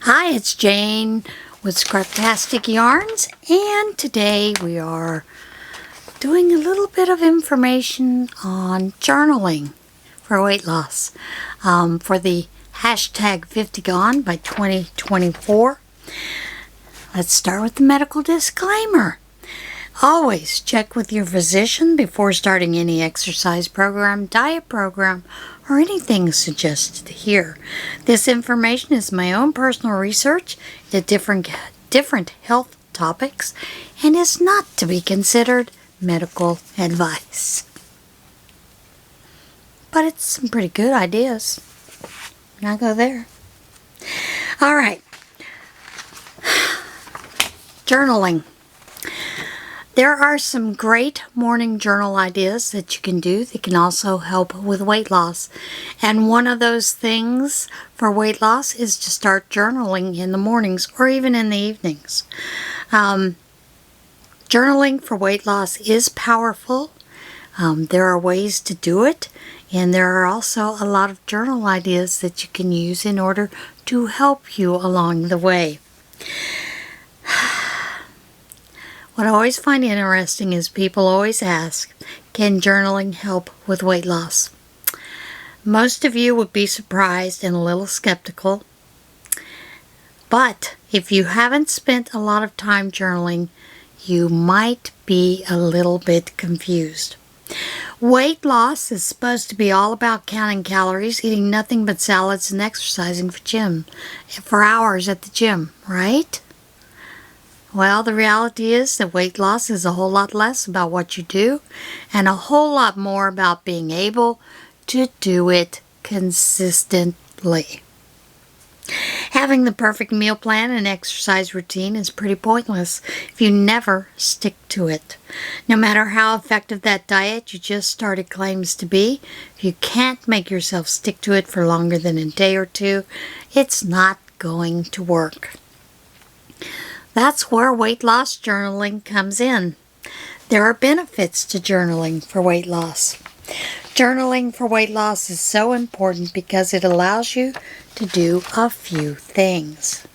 Hi, it's Jane with Scraptastic Yarns, and today we are doing a little bit of information on journaling for weight loss for the hashtag 50 Gone by 2024. Let's start with the medical disclaimer. Always check with your physician before starting any exercise program, diet program, or anything suggested here. This information is my own personal research into different health topics and is not to be considered medical advice. But it's some pretty good ideas. Now go there. All right. Journaling. There are some great morning journal ideas that you can do that can also help with weight loss. And one of those things for weight loss is to start journaling in the mornings or even in the evenings. Journaling for weight loss is powerful. There are ways to do it, and there are also a lot of journal ideas that you can use in order to help you along the way. What I always find interesting is people always ask, can journaling help with weight loss? Most of you would be surprised and a little skeptical. But if you haven't spent a lot of time journaling, you might be a little bit confused. Weight loss is supposed to be all about counting calories, eating nothing but salads, and exercising for hours at the gym, right? Well, the reality is that weight loss is a whole lot less about what you do and a whole lot more about being able to do it consistently. Having the perfect meal plan and exercise routine is pretty pointless if you never stick to it. No matter how effective that diet you just started claims to be, if you can't make yourself stick to it for longer than a day or two, it's not going to work. That's where weight loss journaling comes in. There are benefits to journaling for weight loss. Journaling for weight loss is so important because it allows you to do a few things.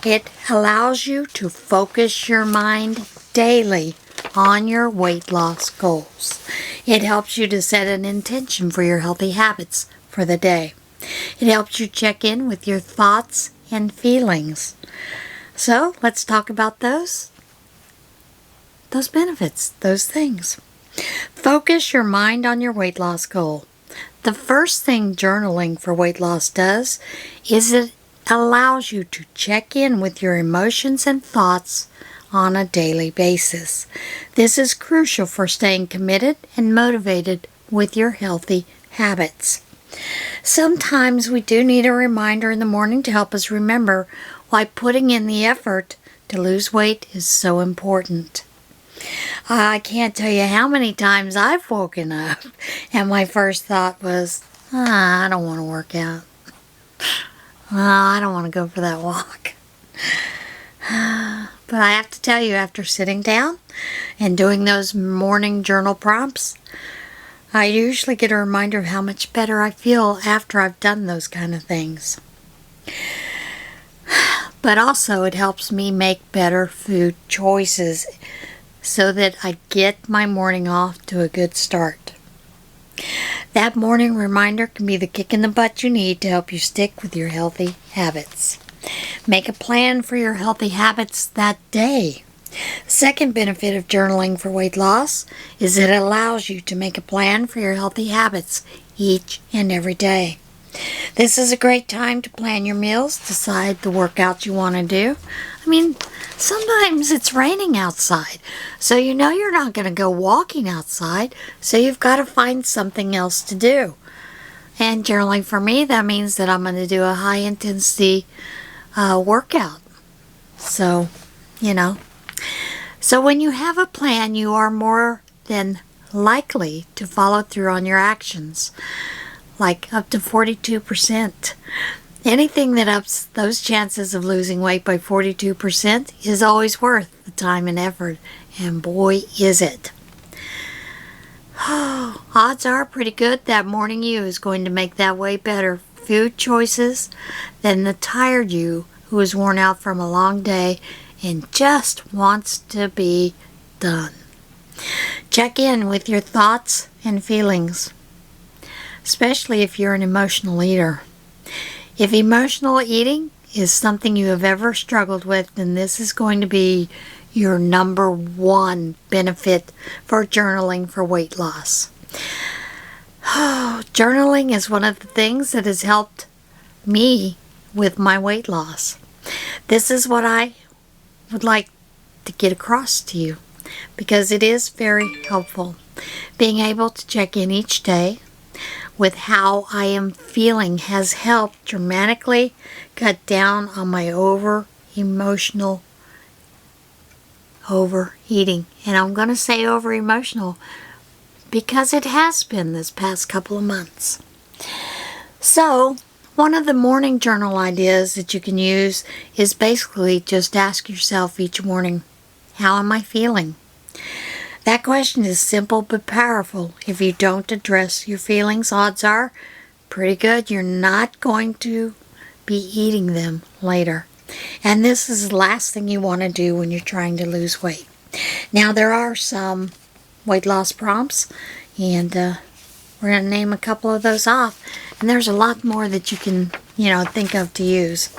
It allows you to focus your mind daily on your weight loss goals. It helps you to set an intention for your healthy habits for the day. It helps you check in with your thoughts and feelings. So let's talk about those benefits, those things. Focus your mind on your weight loss goal. The first thing journaling for weight loss does is it allows you to check in with your emotions and thoughts on a daily basis. This is crucial for staying committed and motivated with your healthy habits. Sometimes we do need a reminder in the morning to help us remember why putting in the effort to lose weight is so important. I can't tell you how many times I've woken up and my first thought was, I don't want to work out. I don't want to go for that walk. But I have to tell you, after sitting down and doing those morning journal prompts, I usually get a reminder of how much better I feel after I've done those kind of things. But also it helps me make better food choices so that I get my morning off to a good start. That morning reminder can be the kick in the butt you need to help you stick with your healthy habits. Make a plan for your healthy habits that day. Second benefit of journaling for weight loss is it allows you to make a plan for your healthy habits each and every day. This is a great time to plan your meals, decide the workouts you want to do. I mean, sometimes it's raining outside, so you know you're not going to go walking outside, so you've got to find something else to do. And journaling for me, that means that I'm going to do a high-intensity workout. So, So when you have a plan, you are more than likely to follow through on your actions. Like up to 42%. Anything that ups those chances of losing weight by 42% is always worth the time and effort, and boy is it. Odds are pretty good that morning you is going to make that way better food choices than the tired you who is worn out from a long day and just wants to be done. Check in with your thoughts and feelings, especially if you're an emotional eater. If emotional eating is something you have ever struggled with, then this is going to be your number one benefit for journaling for weight loss. Journaling is one of the things that has helped me with my weight loss. This is what I would like to get across to you because it is very helpful. Being able to check in each day with how I am feeling has helped dramatically cut down on my emotional overeating. And I'm going to say over-emotional because it has been this past couple of months. So, one of the morning journal ideas that you can use is basically just ask yourself each morning, how am I feeling? That question is simple but powerful. If you don't address your feelings, odds are pretty good you're not going to be eating them later. And this is the last thing you want to do when you're trying to lose weight. Now, there are some weight loss prompts, and we're going to name a couple of those off. And there's a lot more that you can, think of to use.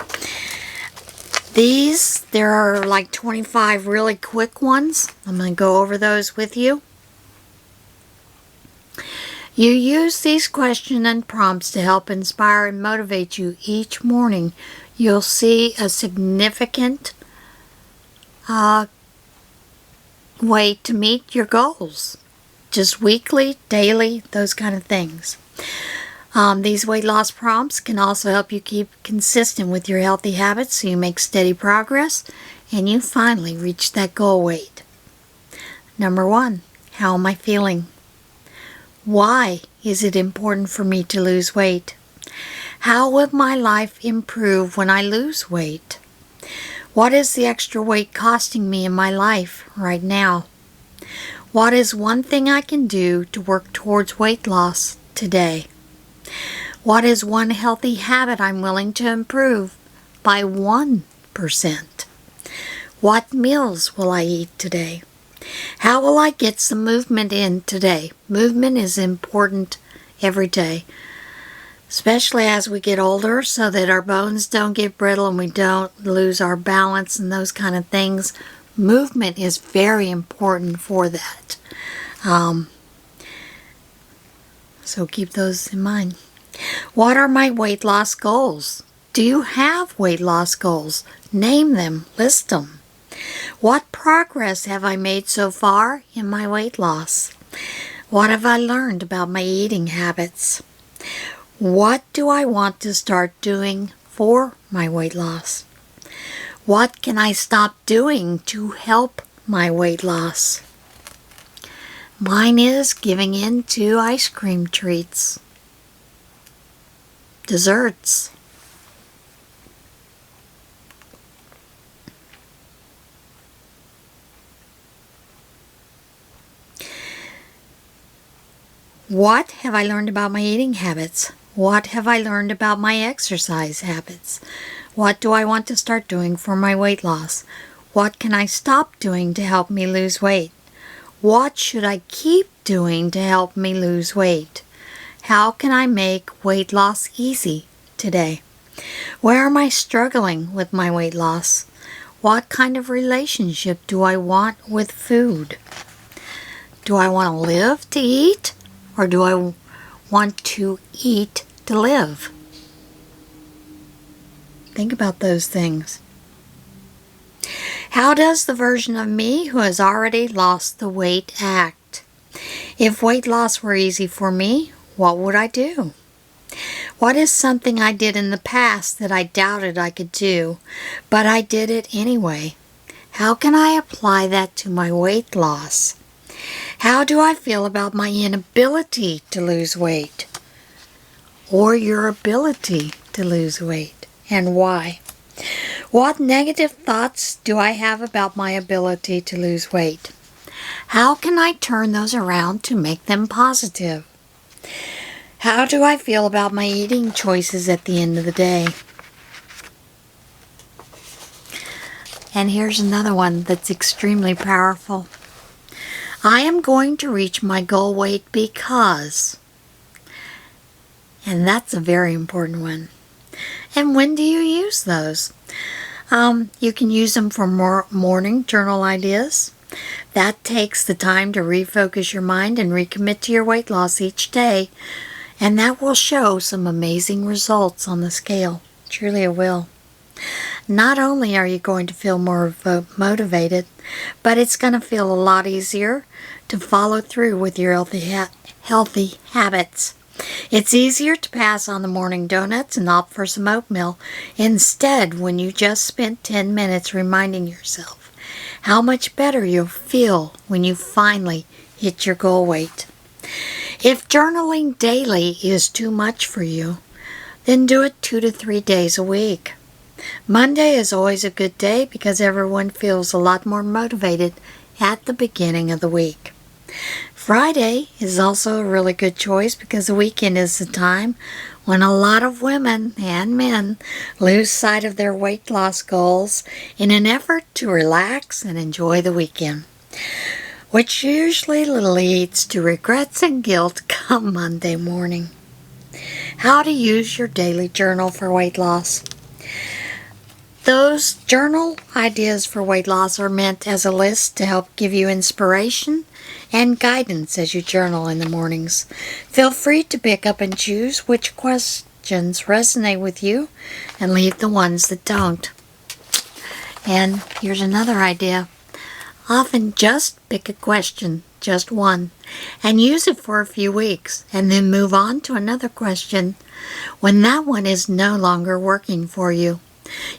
There are like 25 really quick ones. I'm going to go over those with you. You use these questions and prompts to help inspire and motivate you each morning. You'll see a significant way to meet your goals. Just weekly, daily, those kind of things. These weight loss prompts can also help you keep consistent with your healthy habits so you make steady progress and you finally reach that goal weight. Number 1, how am I feeling? Why is it important for me to lose weight? How will my life improve when I lose weight? What is the extra weight costing me in my life right now? What is one thing I can do to work towards weight loss today? What is one healthy habit I'm willing to improve by 1%? What meals will I eat today? How will I get some movement in today? Movement is important every day, especially as we get older, so that our bones don't get brittle and we don't lose our balance and those kind of things. Movement is very important for that. So keep those in mind. What are my weight loss goals? Do you have weight loss goals? Name them. List them. What progress have I made so far in my weight loss? What have I learned about my eating habits? What do I want to start doing for my weight loss? What can I stop doing to help my weight loss? Mine is giving in to ice cream treats, desserts. What have I learned about my eating habits? What have I learned about my exercise habits? What do I want to start doing for my weight loss? What can I stop doing to help me lose weight? What should I keep doing to help me lose weight? How can I make weight loss easy today? Where am I struggling with my weight loss? What kind of relationship do I want with food? Do I want to live to eat, or do I want to eat to live? Think about those things. How does the version of me who has already lost the weight act? If weight loss were easy for me, what would I do? What is something I did in the past that I doubted I could do, but I did it anyway? How can I apply that to my weight loss? How do I feel about my inability to lose weight? Or your ability to lose weight, and why? What negative thoughts do I have about my ability to lose weight? How can I turn those around to make them positive? How do I feel about my eating choices at the end of the day? And here's another one that's extremely powerful. I am going to reach my goal weight because. And that's a very important one. And when do you use those? You can use them for more morning journal ideas. That takes the time to refocus your mind and recommit to your weight loss each day. And that will show some amazing results on the scale. Truly it will. Not only are you going to feel more motivated, but it's going to feel a lot easier to follow through with your healthy habits. It's easier to pass on the morning donuts and opt for some oatmeal instead when you just spent 10 minutes reminding yourself how much better you'll feel when you finally hit your goal weight. If journaling daily is too much for you, then do it 2 to 3 days a week. Monday is always a good day because everyone feels a lot more motivated at the beginning of the week. Friday is also a really good choice because the weekend is the time when a lot of women and men lose sight of their weight loss goals in an effort to relax and enjoy the weekend, which usually leads to regrets and guilt come Monday morning. How to use your daily journal for weight loss. Those journal ideas for weight loss are meant as a list to help give you inspiration and guidance as you journal in the mornings. Feel free to pick up and choose which questions resonate with you and leave the ones that don't. And here's another idea. Often just pick a question, just one, and use it for a few weeks, and then move on to another question when that one is no longer working for you.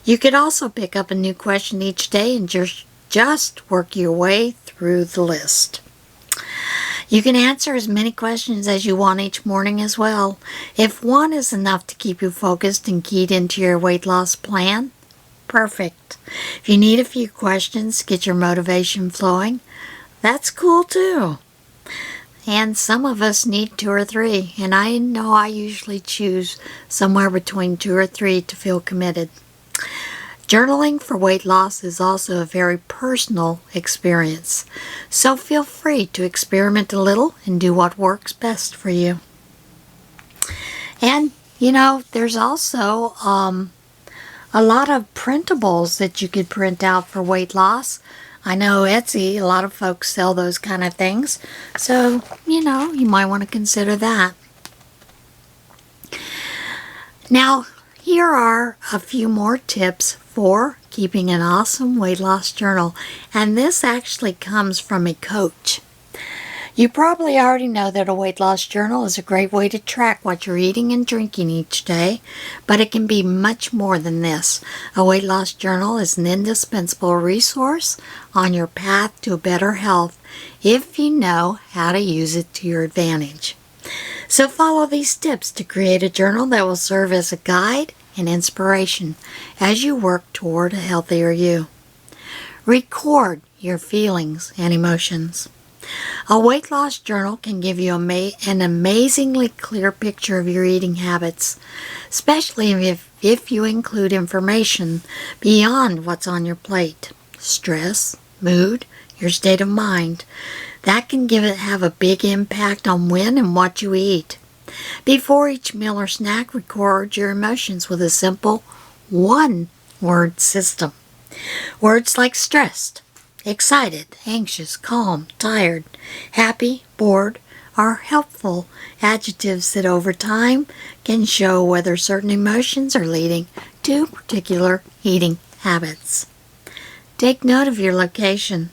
You could also pick up a new question each day and just work your way through the list. You can answer as many questions as you want each morning as well. If one is enough to keep you focused and keyed into your weight loss plan, perfect. If you need a few questions to get your motivation flowing, that's cool too. And some of us need 2 or 3, and I know I usually choose somewhere between 2 or 3 to feel committed. Journaling for weight loss is also a very personal experience, so feel free to experiment a little and do what works best for you. And, there's also a lot of printables that you could print out for weight loss. I know Etsy, a lot of folks sell those kind of things, so, you might want to consider that. Now, here are a few more tips for keeping an awesome weight loss journal, and this actually comes from a coach. You probably already know that a weight loss journal is a great way to track what you're eating and drinking each day, but it can be much more than this. A weight loss journal is an indispensable resource on your path to better health if you know how to use it to your advantage. So follow these tips to create a journal that will serve as a guide and inspiration as you work toward a healthier you. Record your feelings and emotions. A weight loss journal can give you an amazingly clear picture of your eating habits, especially if you include information beyond what's on your plate. Stress, mood, your state of mind. That can have a big impact on when and what you eat. Before each meal or snack, record your emotions with a simple one-word system. Words like stressed, excited, anxious, calm, tired, happy, bored are helpful adjectives that over time can show whether certain emotions are leading to particular eating habits. Take note of your location.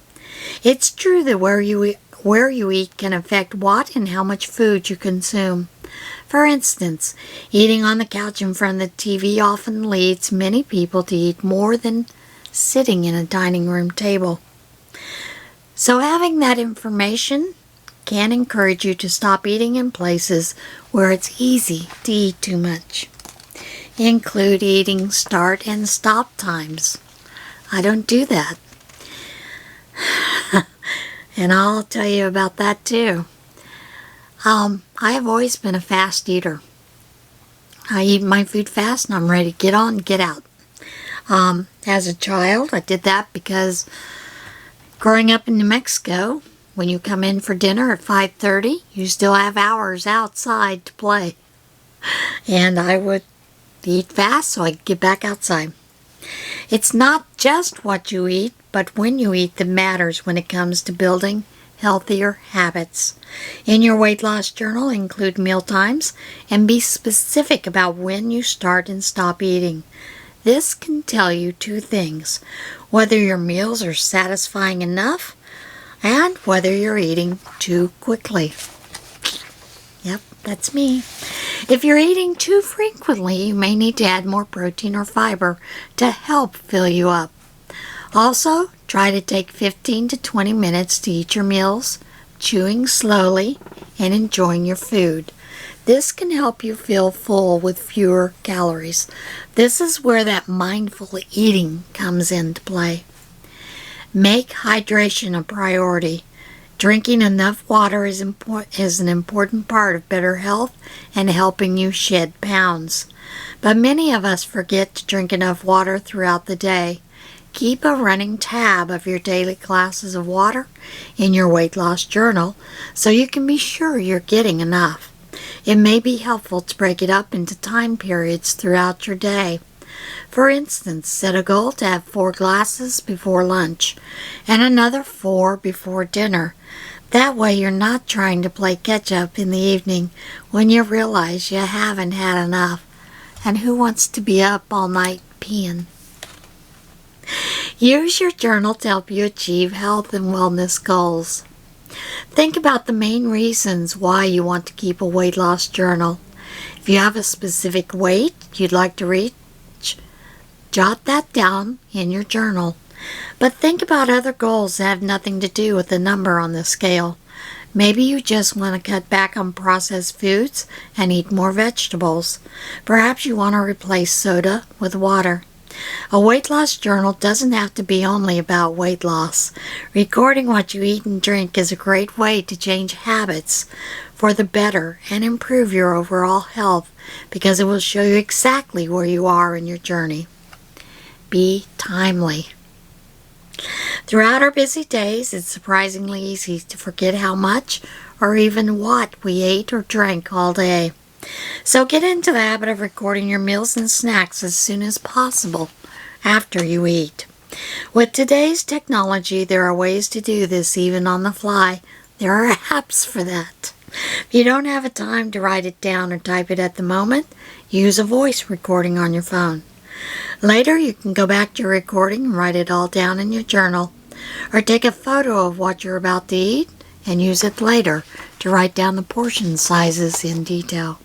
It's true that where you eat can affect what and how much food you consume. For instance, eating on the couch in front of the TV often leads many people to eat more than sitting in a dining room table. So having that information can encourage you to stop eating in places where it's easy to eat too much. Include eating start and stop times. I don't do that. And I'll tell you about that too. I have always been a fast eater. I eat my food fast and I'm ready to get on and get out. As a child, I did that because growing up in New Mexico, when you come in for dinner at 5:30, you still have hours outside to play. And I would eat fast so I could get back outside. It's not just what you eat, but when you eat that matters when it comes to building healthier habits. In your weight loss journal, include meal times and be specific about when you start and stop eating. This can tell you two things: whether your meals are satisfying enough and whether you're eating too quickly. Yep, that's me. If you're eating too frequently, you may need to add more protein or fiber to help fill you up. Also, try to take 15 to 20 minutes to eat your meals, chewing slowly and enjoying your food. This can help you feel full with fewer calories. This is where that mindful eating comes into play. Make hydration a priority. Drinking enough water is an important part of better health and helping you shed pounds. But many of us forget to drink enough water throughout the day. Keep a running tab of your daily glasses of water in your weight loss journal so you can be sure you're getting enough. It may be helpful to break it up into time periods throughout your day. For instance, set a goal to have 4 glasses before lunch and another 4 before dinner. That way you're not trying to play catch up in the evening when you realize you haven't had enough. And who wants to be up all night peeing? Use your journal to help you achieve health and wellness goals. Think about the main reasons why you want to keep a weight loss journal. If you have a specific weight you'd like to reach, jot that down in your journal. But think about other goals that have nothing to do with the number on the scale. Maybe you just want to cut back on processed foods and eat more vegetables. Perhaps you want to replace soda with water. A weight loss journal doesn't have to be only about weight loss. Recording what you eat and drink is a great way to change habits for the better and improve your overall health because it will show you exactly where you are in your journey. Be timely. Throughout our busy days, it's surprisingly easy to forget how much or even what we ate or drank all day. So get into the habit of recording your meals and snacks as soon as possible after you eat. With today's technology, there are ways to do this even on the fly. There are apps for that. If you don't have a time to write it down or type it at the moment, use a voice recording on your phone. Later, you can go back to your recording and write it all down in your journal, or take a photo of what you're about to eat and use it later to write down the portion sizes in detail.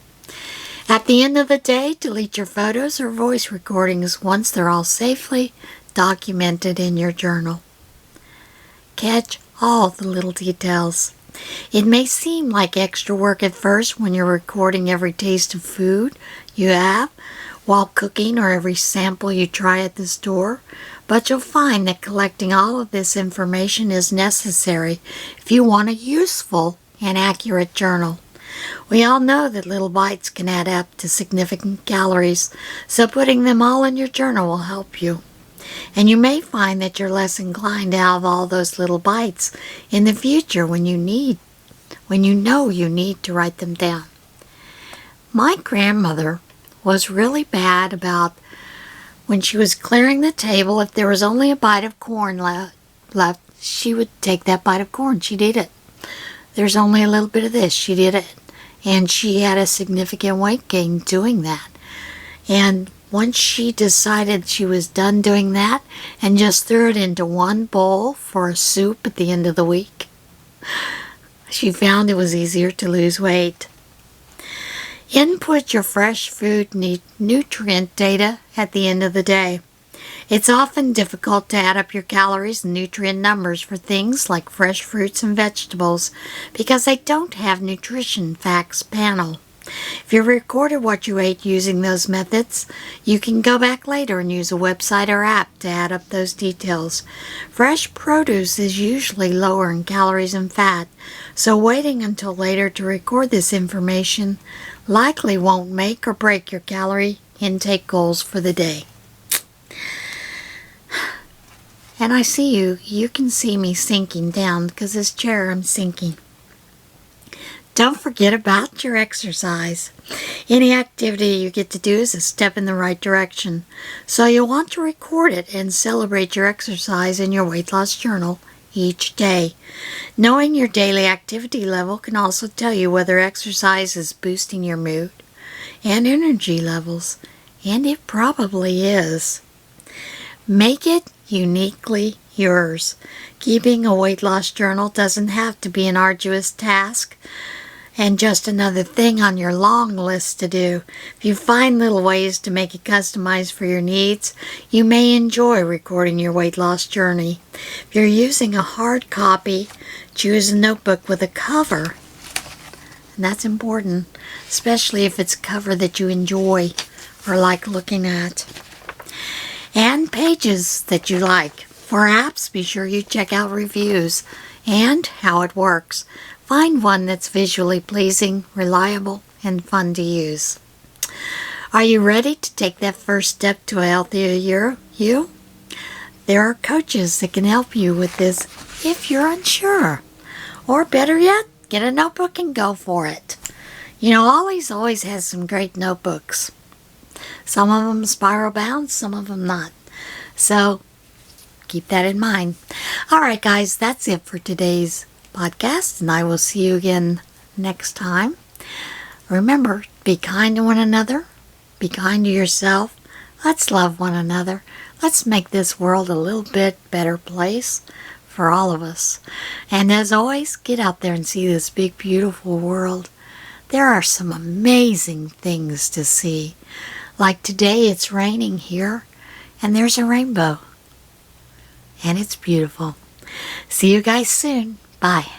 At the end of the day, delete your photos or voice recordings once they're all safely documented in your journal. Catch all the little details. It may seem like extra work at first when you're recording every taste of food you have while cooking or every sample you try at the store, but you'll find that collecting all of this information is necessary if you want a useful and accurate journal. We all know that little bites can add up to significant calories, so putting them all in your journal will help you. And you may find that you're less inclined to have all those little bites in the future when you know you need to write them down. My grandmother was really bad about when she was clearing the table. If there was only a bite of corn left, she would take that bite of corn. She'd eat it. There's only a little bit of this. She'd eat it. And she had a significant weight gain doing that. And once she decided she was done doing that and just threw it into one bowl for a soup at the end of the week, she found it was easier to lose weight. Input your fresh food nutrient data at the end of the day. It's often difficult to add up your calories and nutrient numbers for things like fresh fruits and vegetables because they don't have nutrition facts panel. If you recorded what you ate using those methods, you can go back later and use a website or app to add up those details. Fresh produce is usually lower in calories and fat, so waiting until later to record this information likely won't make or break your calorie intake goals for the day. And I see you. You can see me sinking down because this chair I'm sinking. Don't forget about your exercise. Any activity you get to do is a step in the right direction. So you'll want to record it and celebrate your exercise in your weight loss journal each day. Knowing your daily activity level can also tell you whether exercise is boosting your mood and energy levels, and it probably is. Make it uniquely yours. Keeping a weight loss journal doesn't have to be an arduous task and just another thing on your long list to do. If you find little ways to make it customized for your needs, you may enjoy recording your weight loss journey. If you're using a hard copy, choose a notebook with a cover. And that's important, especially if it's a cover that you enjoy or like looking at. And pages that you like. For apps, be sure you check out reviews and how it works. Find one that's visually pleasing, reliable, and fun to use. Are you ready to take that first step to a healthier you? There are coaches that can help you with this if you're unsure. Or better yet, get a notebook and go for it. You know, Ollie's always has some great notebooks. Some of them spiral bound, some of them not. So keep that in mind. All right, guys, that's it for today's podcast, and I will see you again next time. Remember, be kind to one another. Be kind to yourself. Let's love one another. Let's make this world a little bit better place for all of us. And as always, get out there and see this big, beautiful world. There are some amazing things to see. Like today, it's raining here, and there's a rainbow. And it's beautiful. See you guys soon. Bye.